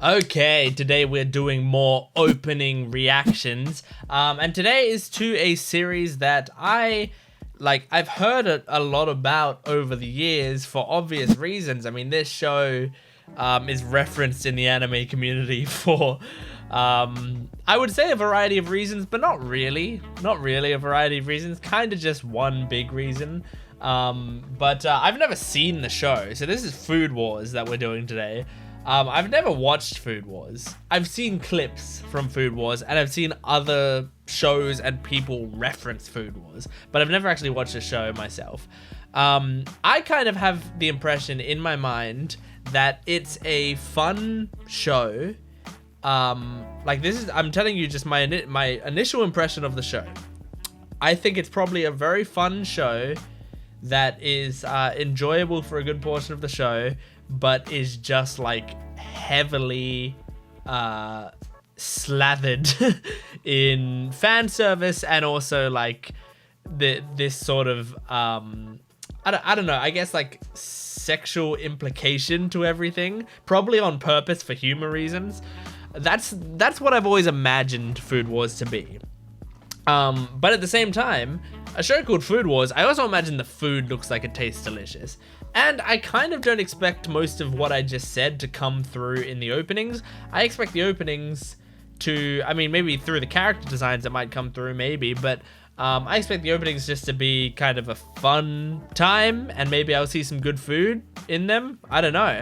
Okay, today we're doing more opening reactions, and today is to a series that I've heard a lot about over the years for obvious reasons. I mean, this show is referenced in the anime community for, I would say a variety of reasons, but not really a variety of reasons, kind of just one big reason. But I've never seen the show, so this is Food Wars that we're doing today. I've never watched Food Wars. I've seen clips from Food Wars, and I've seen other shows and people reference Food Wars, but I've never actually watched the show myself. I kind of have the impression in my mind that it's a fun show. I'm telling you just my initial impression of the show. I think it's probably a very fun show that is enjoyable for a good portion of the show, but is just like heavily slathered in fan service and also like this sort of I don't know, I guess like sexual implication to everything, probably on purpose for humor reasons. That's what I've always imagined Food Wars to be. But at the same time, a show called Food Wars, I also imagine the food looks like it tastes delicious. And I kind of don't expect most of what I just said to come through in the openings. I expect the openings to, I mean, maybe through the character designs it might come through, maybe, but I expect the openings just to be kind of a fun time, and maybe I'll see some good food in them. I don't know.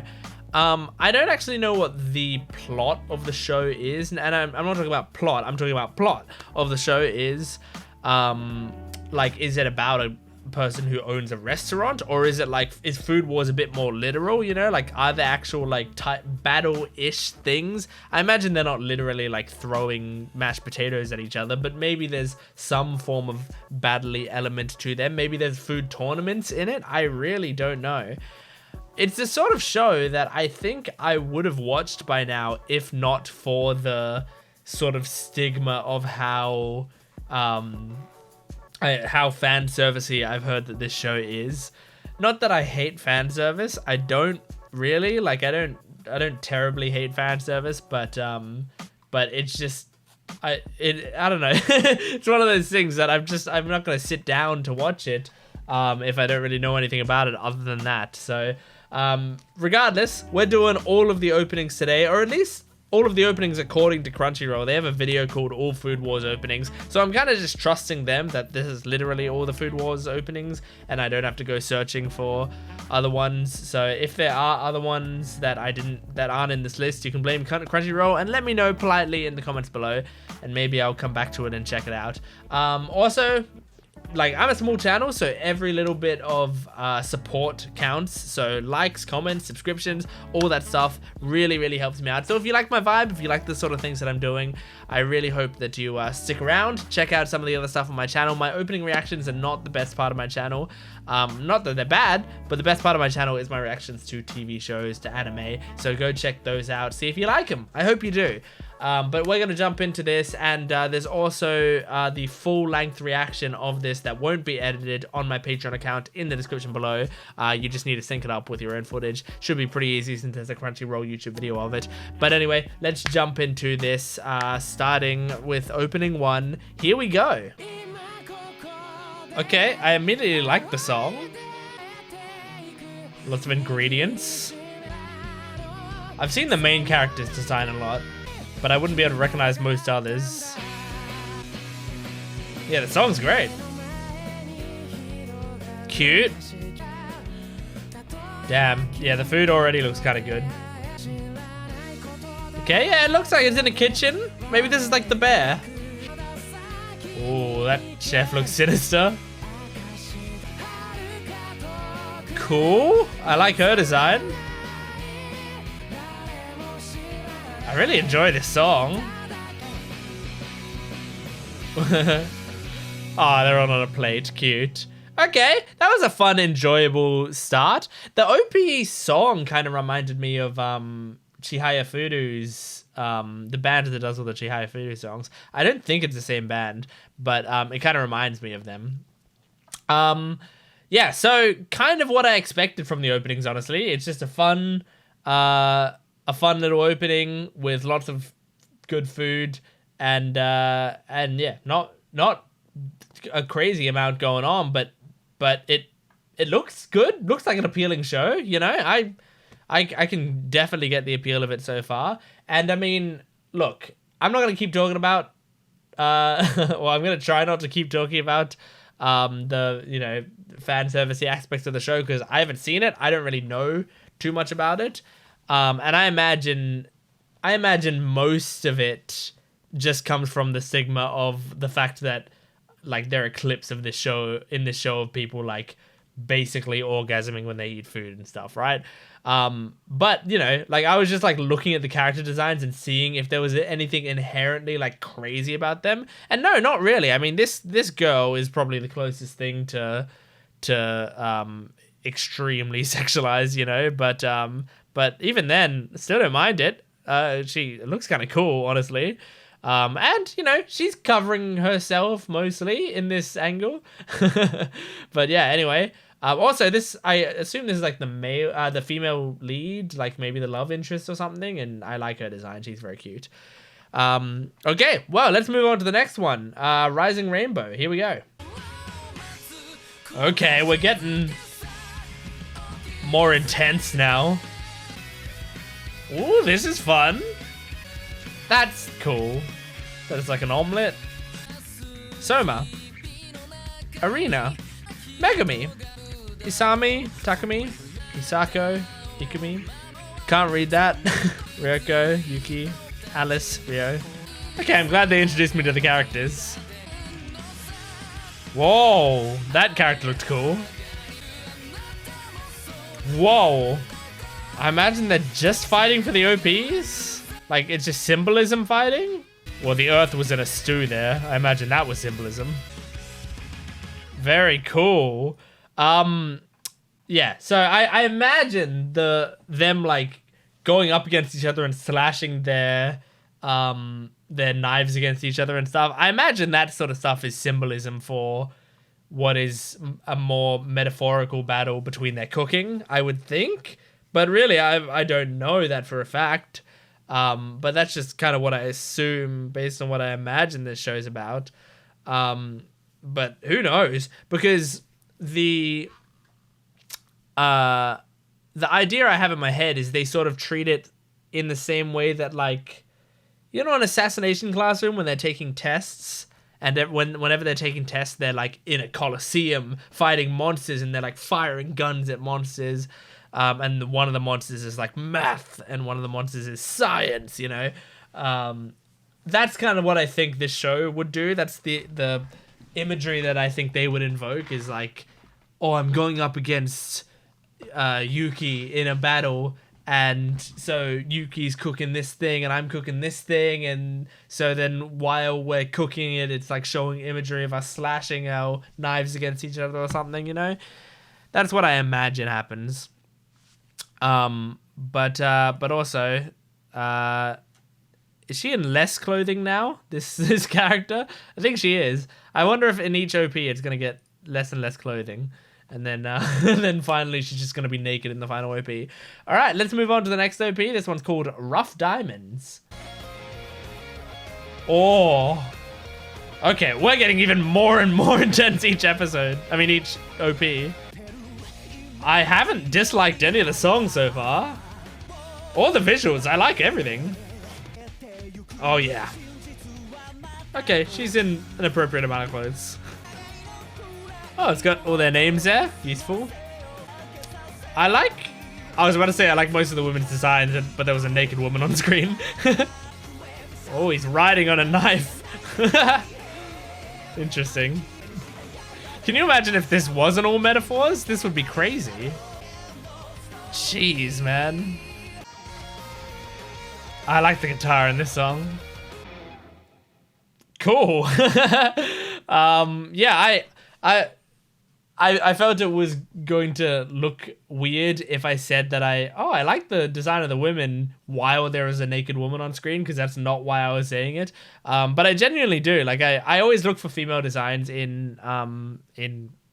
I don't actually know what the plot of the show is, and I'm not talking about plot, I'm talking about plot of the show is, like, is it about a person who owns a restaurant, or is it like, is Food Wars a bit more literal, you know, like, are there actual like battle-ish things? I imagine they're not literally like throwing mashed potatoes at each other, but maybe there's some form of battle-y element to them. Maybe there's food tournaments in it. I really don't know. It's the sort of show that I think I would have watched by now if not for the sort of stigma of how fan servicey I've heard that this show is. Not that I hate fan service. I don't really, like, I don't terribly hate fan service, but it's just I don't know. It's one of those things that I'm not going to sit down to watch it if I don't really know anything about it other than that. So regardless, we're doing all of the openings today, or at least all of the openings according to Crunchyroll. They have a video called All Food Wars Openings, so I'm kind of just trusting them that this is literally all the Food Wars openings, and I don't have to go searching for other ones. So if there are other ones that aren't in this list, you can blame Crunchyroll and let me know politely in the comments below, and maybe I'll come back to it and check it out. Also, like, I'm a small channel, so every little bit of support counts. So likes, comments, subscriptions, all that stuff really helps me out. So if you like my vibe, if you like the sort of things that I'm doing, I really hope that you stick around. Check out some of the other stuff on my channel. My opening reactions are not the best part of my channel. Not that they're bad, but the best part of my channel is my reactions to TV shows, to anime. So go check those out. See if you like them. I hope you do. But we're going to jump into this, and there's also the full-length reaction of this that won't be edited on my Patreon account in the description below. You just need to sync it up with your own footage. Should be pretty easy since there's a Crunchyroll YouTube video of it. But anyway, let's jump into this, starting with opening 1. Here we go. Okay, I immediately like the song. Lots of ingredients. I've seen the main character's design a lot, but I wouldn't be able to recognize most others. Yeah, the song's great. Cute. Damn, yeah, the food already looks kind of good. Okay, yeah, it looks like it's in a kitchen. Maybe this is like the bear. Oh, that chef looks sinister. Cool. I like her design. I really enjoy this song. Oh, they're all on a plate. Cute. Okay, that was a fun, enjoyable start. The OP song kind of reminded me of Chihaya Furu's, the band that does all the Chihaya Furu songs. I don't think it's the same band, but it kind of reminds me of them. Yeah, so kind of what I expected from the openings, honestly. It's just a fun a fun little opening with lots of good food and yeah, not a crazy amount going on, but it looks good. Looks like an appealing show, you know. I can definitely get the appeal of it so far. And I mean, look, I'm not going to keep talking about well, I'm going to try not to keep talking about the, you know, fan servicey aspects of the show because I haven't seen it. I don't really know too much about it. And I imagine most of it just comes from the stigma of the fact that like there are clips of this show of people like basically orgasming when they eat food and stuff, right? But you know, like I was just like looking at the character designs and seeing if there was anything inherently like crazy about them, and no, not really. I mean, this girl is probably the closest thing to extremely sexualized, you know, but even then, still don't mind it. She looks kind of cool, honestly. And you know, she's covering herself mostly in this angle. But yeah, anyway. Also, this, I assume this is like the female lead, like maybe the love interest or something, and I like her design. She's very cute. Okay, well, let's move on to the next one. Rising Rainbow. Here we go. Okay, we're getting more intense now. Ooh, this is fun. That's cool. That is like an omelet. Soma. Arena. Megami. Isami. Takumi. Isako. Ikumi. Can't read that. Ryoko. Yuki. Alice. Ryo. Okay, I'm glad they introduced me to the characters. Whoa. That character looked cool. Whoa. I imagine they're just fighting for the OPs? Like, it's just symbolism fighting? Well, the earth was in a stew there. I imagine that was symbolism. Very cool. Yeah, so I imagine them, like, going up against each other and slashing their knives against each other and stuff. I imagine that sort of stuff is symbolism for what is a more metaphorical battle between their cooking, I would think. But really, I don't know that for a fact. But that's just kind of what I assume based on what I imagine this show's about. But who knows? Because the idea I have in my head is they sort of treat it in the same way that, like, you know, an assassination classroom when they're taking tests, and whenever they're taking tests, they're like in a coliseum fighting monsters, and they're like firing guns at monsters. And one of the monsters is like math, and one of the monsters is science, you know. That's kind of what I think this show would do. That's the imagery that I think they would invoke is like, oh, I'm going up against Yuki in a battle, and so Yuki's cooking this thing and I'm cooking this thing, and so then while we're cooking it, it's like showing imagery of us slashing our knives against each other or something, you know. That's what I imagine happens. But also, is she in less clothing now? This character? I think she is. I wonder if in each OP it's gonna get less and less clothing, and then then finally she's just gonna be naked in the final OP. All right, let's move on to the next OP. This one's called Rough Diamonds. Oh, okay, we're getting even more and more intense each episode. I mean, each OP. I haven't disliked any of the songs so far. Or the visuals. I like everything. Oh, yeah. Okay, she's in an appropriate amount of clothes. Oh, it's got all their names there. Useful. I was about to say I like most of the women's designs, but there was a naked woman on screen. Oh, he's riding on a knife. Interesting. Can you imagine if this wasn't all metaphors? This would be crazy. Jeez, man. I like the guitar in this song. Cool. Yeah, I felt it was going to look weird if I said that I like the design of the women while there was a naked woman on screen, because that's not why I was saying it. But I genuinely do. Like I always look for female designs in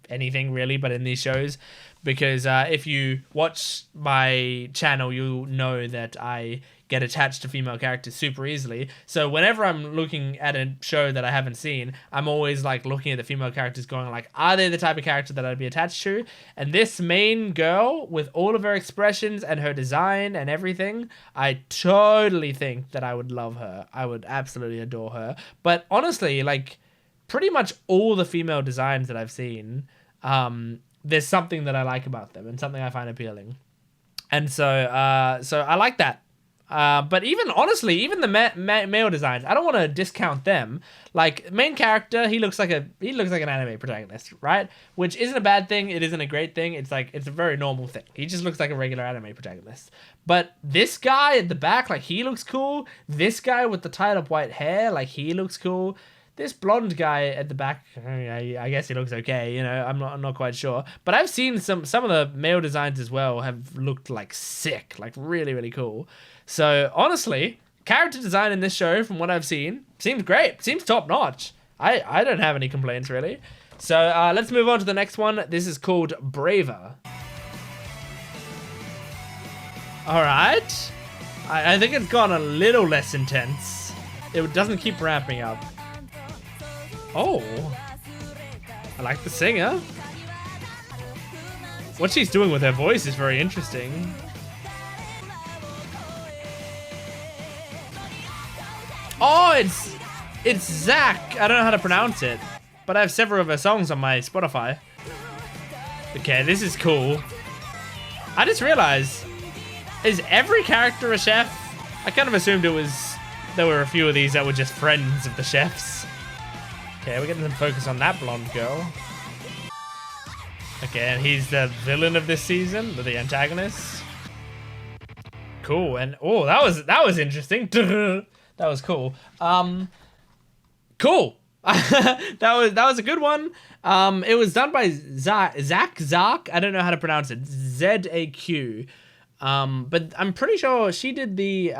anything really, but in these shows, because if you watch my channel, you'll know that I get attached to female characters super easily. So whenever I'm looking at a show that I haven't seen, I'm always like looking at the female characters going like, are they the type of character that I'd be attached to? And this main girl, with all of her expressions and her design and everything, I totally think that I would love her. I would absolutely adore her. But honestly, like pretty much all the female designs that I've seen, there's something that I like about them and something I find appealing. And so I like that. But even honestly, even the male designs, I don't want to discount them. Like main character, he looks like an anime protagonist, right? Which isn't a bad thing. It isn't a great thing. It's like it's a very normal thing. He just looks like a regular anime protagonist. But this guy at the back, like he looks cool. This guy with the tied up white hair, like he looks cool. This blonde guy at the back, I guess he looks okay. You know, I'm not quite sure. But I've seen some of the male designs as well have looked like sick, like really, really cool. So honestly, character design in this show, from what I've seen, seems great. Seems top notch. I don't have any complaints really. So let's move on to the next one. This is called Braver. All right. I think it's gone a little less intense. It doesn't keep ramping up. Oh, I like the singer. What she's doing with her voice is very interesting. Oh, it's Zach. I don't know how to pronounce it, but I have several of her songs on my Spotify. Okay, this is cool. I just realized, is every character a chef? I kind of assumed there were a few of these that were just friends of the chefs. Okay, we're getting some focus on that blonde girl. Okay, and he's the villain of this season, or the antagonist. Cool, and oh, that was interesting. That was cool. Cool. that was a good one. It was done by Zach. I don't know how to pronounce it. ZAQ. But I'm pretty sure she did the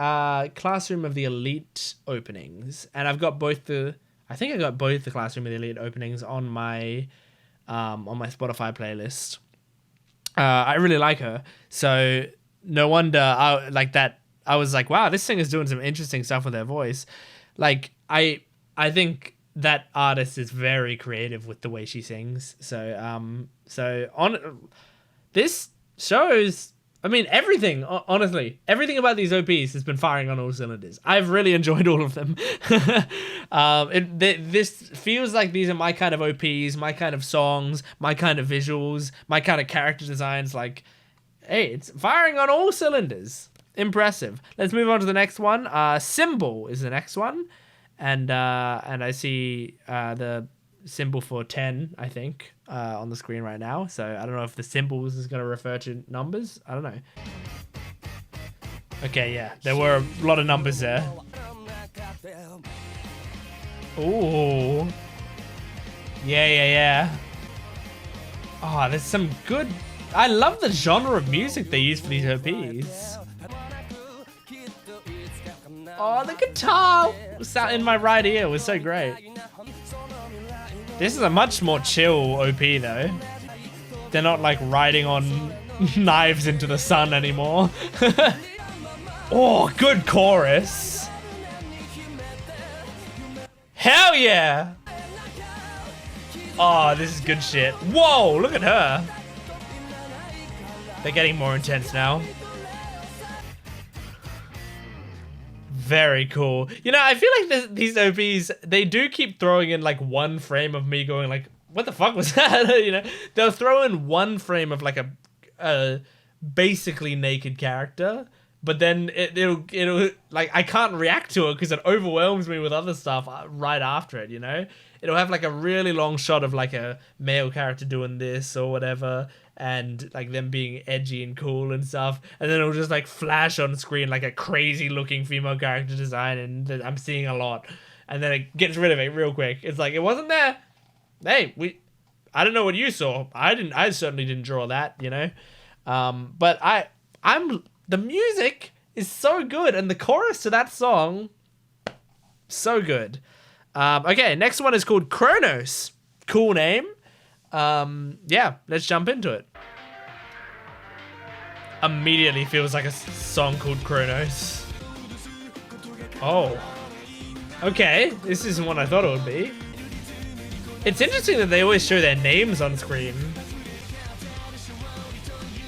Classroom of the Elite openings, and I got both the Classroom of the Elite openings on my Spotify playlist. I really like her, so no wonder I was like, wow, this singer's doing some interesting stuff with her voice. Like I think that artist is very creative with the way she sings. So on this shows. I mean, everything, honestly, everything about these OPs has been firing on all cylinders. I've really enjoyed all of them. This feels like these are my kind of OPs, my kind of songs, my kind of visuals, my kind of character designs. Like, hey, it's firing on all cylinders. Impressive. Let's move on to the next one. Symbol is the next one. And I see the symbol for 10, I think, on the screen right now. So I don't know if the symbols is going to refer to numbers. I don't know. Okay, yeah, there were a lot of numbers there. Ooh. Yeah. Oh, there's some good... I love the genre of music they use for these OPs. Oh, the guitar in my right ear was so great. This is a much more chill OP though. They're not like riding on knives into the sun anymore. Oh, good chorus. Hell yeah. Oh, this is good shit. Whoa, look at her. They're getting more intense now. Very cool. You know, I feel like these OPs, they do keep throwing in like one frame of me going like, what the fuck was that? You know, they'll throw in one frame of like a basically naked character, but then it'll like, I can't react to it because it overwhelms me with other stuff right after it, you know? It'll have like a really long shot of like a male character doing this or whatever, and like them being edgy and cool and stuff, and then it'll just like flash on screen like a crazy looking female character design, and I'm seeing a lot, and then it gets rid of it real quick. It's like, it wasn't there. Hey, I don't know what you saw. I certainly didn't draw that, you know. But the music is so good, and the chorus to that song, so good. Okay, next one is called Kronos. Cool name. Yeah, let's jump into it. Immediately feels like a song called Chronos. Oh. Okay, this isn't what I thought it would be. It's interesting that they always show their names on screen.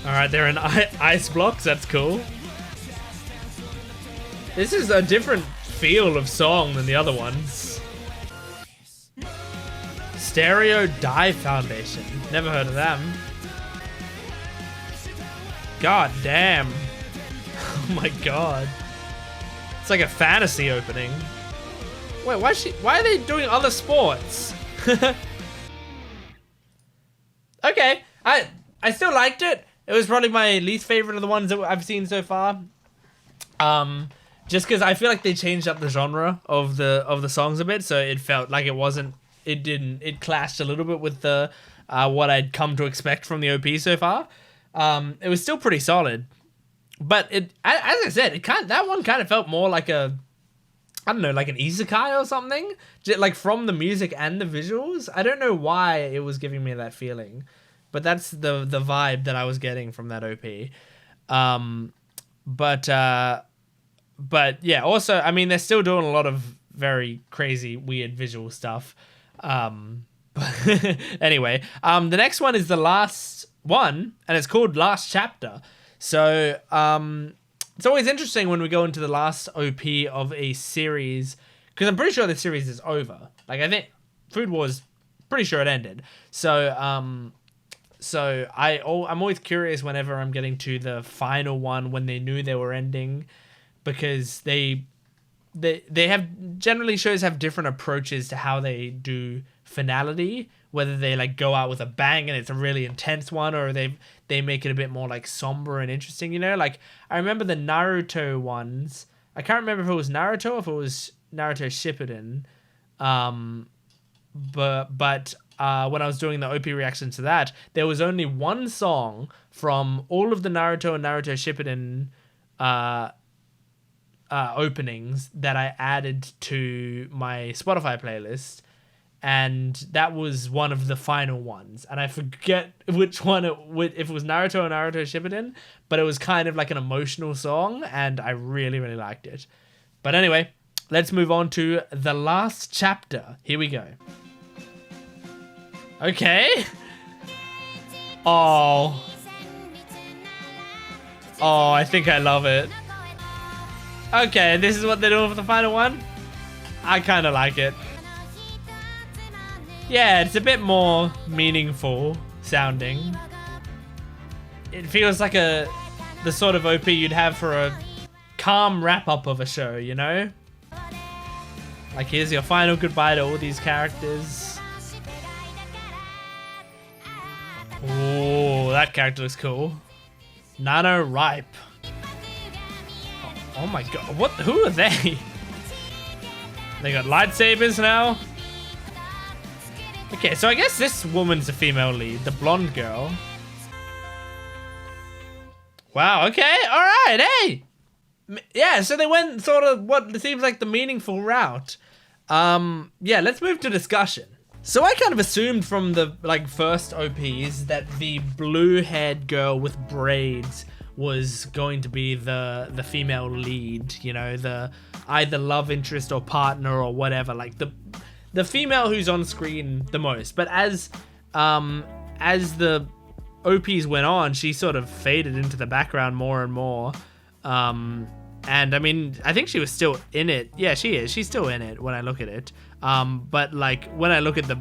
Alright, they're in ice blocks, that's cool. This is a different feel of song than the other ones. Stereo Dye Foundation. Never heard of them. God damn. Oh my god. It's like a fantasy opening. Wait, why are they doing other sports? Okay, I still liked it. It was probably my least favorite of the ones that I've seen so far. Just because I feel like they changed up the genre of the songs a bit, so it felt like it clashed a little bit with the what I'd come to expect from the OP so far. It was still pretty solid, but as I said, that one kind of felt more like I don't know, like an isekai or something, like from the music and the visuals. I don't know why it was giving me that feeling, but that's the vibe that I was getting from that OP. But yeah, also, I mean, they're still doing a lot of very crazy, weird visual stuff. But anyway, the next one is the last one, and it's called Last Chapter. So it's always interesting when we go into the last OP of a series, because I'm pretty sure the series is over. Like, I think Food Wars, pretty sure it ended. So I'm always curious whenever I'm getting to the final one when they knew they were ending, because they have, generally shows have different approaches to how they do finality, whether they like go out with a bang and it's a really intense one, or they make it a bit more like somber and interesting, you know? Like, I remember the Naruto ones. I can't remember if it was Naruto or if it was Naruto Shippuden. But when I was doing the OP reaction to that, there was only one song from all of the Naruto and Naruto Shippuden openings that I added to my Spotify playlist, and that was one of the final ones, and I forget which one if it was Naruto or Naruto Shippuden, but it was kind of like an emotional song, and I really, really liked it. But anyway, let's move on to the last chapter. Here we go. Okay. Oh, I think I love it. Okay, this is what they're doing for the final one. I kind of like it. Yeah, it's a bit more meaningful sounding. It feels like the sort of OP you'd have for a calm wrap-up of a show, you know? Like, here's your final goodbye to all these characters. Oh, that character looks cool. Nano Ripe. Oh my god, what? Who are they? They got lightsabers now. Okay, so I guess this woman's a female lead, the blonde girl. Wow, okay, alright, hey! Yeah, so they went sort of what seems like the meaningful route. Yeah, let's move to discussion. So I kind of assumed from the first OPs that the blue-haired girl with braids was going to be the female lead, you know, the either love interest or partner or whatever, like the female who's on screen the most. But as the OPs went on, she sort of faded into the background more and more. And I mean, I think she was still in it. Yeah, she is. She's still in it when I look at it. But like when I look at the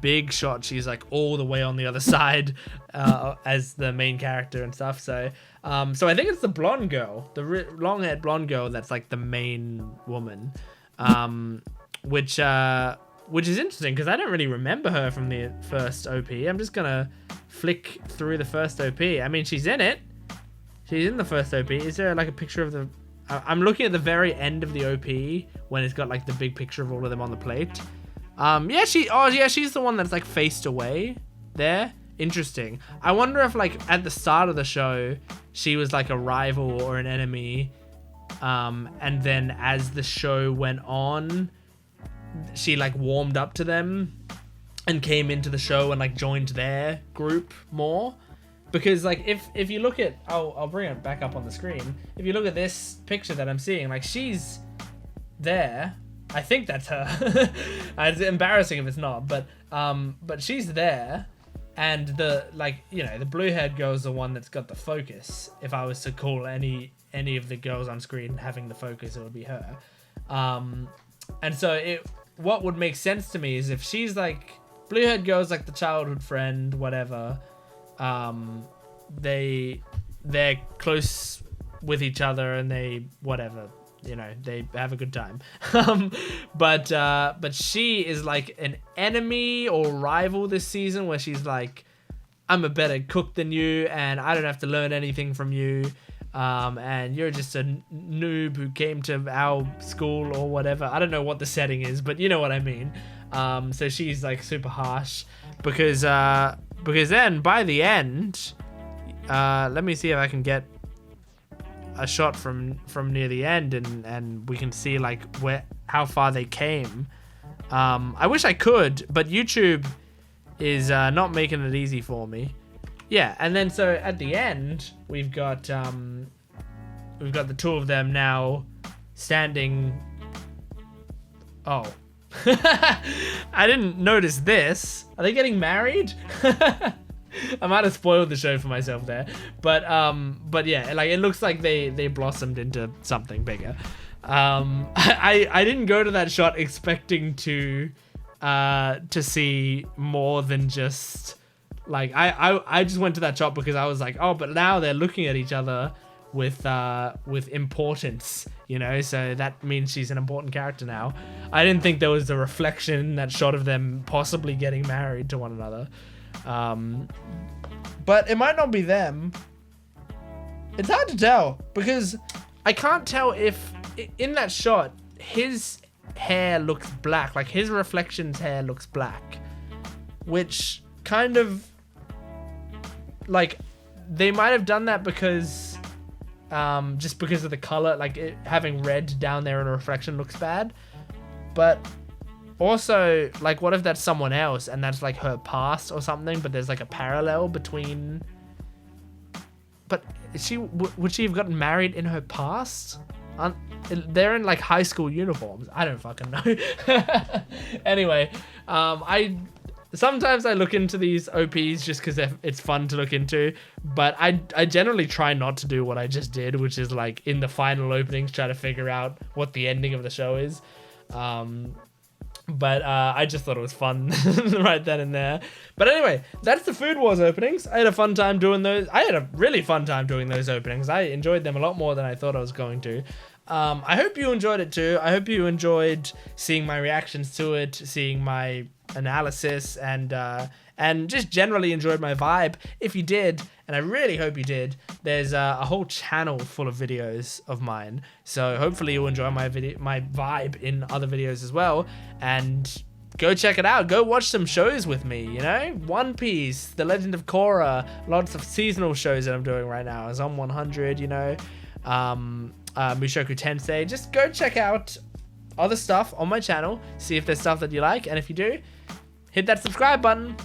big shot, she's like all the way on the other side as the main character and stuff. So I think it's the blonde girl, the long-haired blonde girl that's like the main woman, which is interesting because I don't really remember her from the first OP. I'm just gonna flick through the first OP. I mean, she's in it. She's in the first OP. Is there like a picture of the... I'm looking at the very end of the OP when it's got like the big picture of all of them on the plate. Yeah, she's the one that's like faced away there. Interesting. I wonder if like at the start of the show, she was like a rival or an enemy. And then as the show went on, she like warmed up to them. and came into the show and like joined their group more. Because like if you look at, I'll bring it back up on the screen. If you look at this picture that I'm seeing, like she's there. I think that's her. It's embarrassing if it's not, but she's there, and the the blue-haired girl's the one that's got the focus. If I was to call any of the girls on screen having the focus, it would be her. And so what would make sense to me is if she's like blue-haired girl's like the childhood friend, whatever. They're close with each other and they whatever. They have a good time. But she is like an enemy or rival this season, where she's like, I'm a better cook than you and I don't have to learn anything from you. And you're just a noob who came to our school or whatever. I don't know what the setting is, but you know what I mean. So she's like super harsh because then by the end, let me see if I can get a shot from near the end and we can see like how far they came. I wish I could, but YouTube is not making it easy for me. Yeah, and then so at the end we've got the two of them now standing. Oh. I didn't notice this. Are they getting married? I might have spoiled the show for myself there, but yeah, like it looks like they blossomed into something bigger. I didn't go to that shot expecting to see more than just like I just went to that shot because I was like, oh, but now they're looking at each other with importance, so that means she's an important character now. I didn't think there was a reflection in that shot of them possibly getting married to one another. But it might not be them. It's hard to tell because I can't tell if in that shot his hair looks black, like his reflection's hair looks black, which kind of like they might have done that because just because of the color, like having red down there in a reflection looks bad. But also, like, what if that's someone else and that's like her past or something, but there's like a parallel between. But would she have gotten married in her past? They're in like high school uniforms. I don't fucking know. Anyway, sometimes I look into these OPs just because it's fun to look into, but I generally try not to do what I just did, which is like in the final openings try to figure out what the ending of the show is. But I just thought it was fun right then and there. But anyway, that's the Food Wars openings. I had a fun time doing those. I had a really fun time doing those openings. I enjoyed them a lot more than I thought I was going to. I hope you enjoyed it too. I hope you enjoyed seeing my reactions to it, seeing my analysis, and just generally enjoyed my vibe. If you did, and I really hope you did, there's a whole channel full of videos of mine. So hopefully you'll enjoy my vibe in other videos as well. And go check it out. Go watch some shows with me, One Piece, The Legend of Korra, lots of seasonal shows that I'm doing right now. Zom 100, Mushoku Tensei. Just go check out other stuff on my channel. See if there's stuff that you like. And if you do, hit that subscribe button.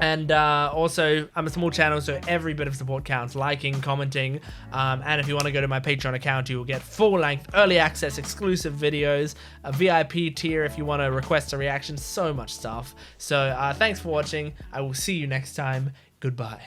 And also, I'm a small channel, so every bit of support counts. Liking, commenting, and if you want to go to my Patreon account, you will get full-length, early access, exclusive videos, a VIP tier if you want to request a reaction, so much stuff. So thanks for watching. I will see you next time. Goodbye.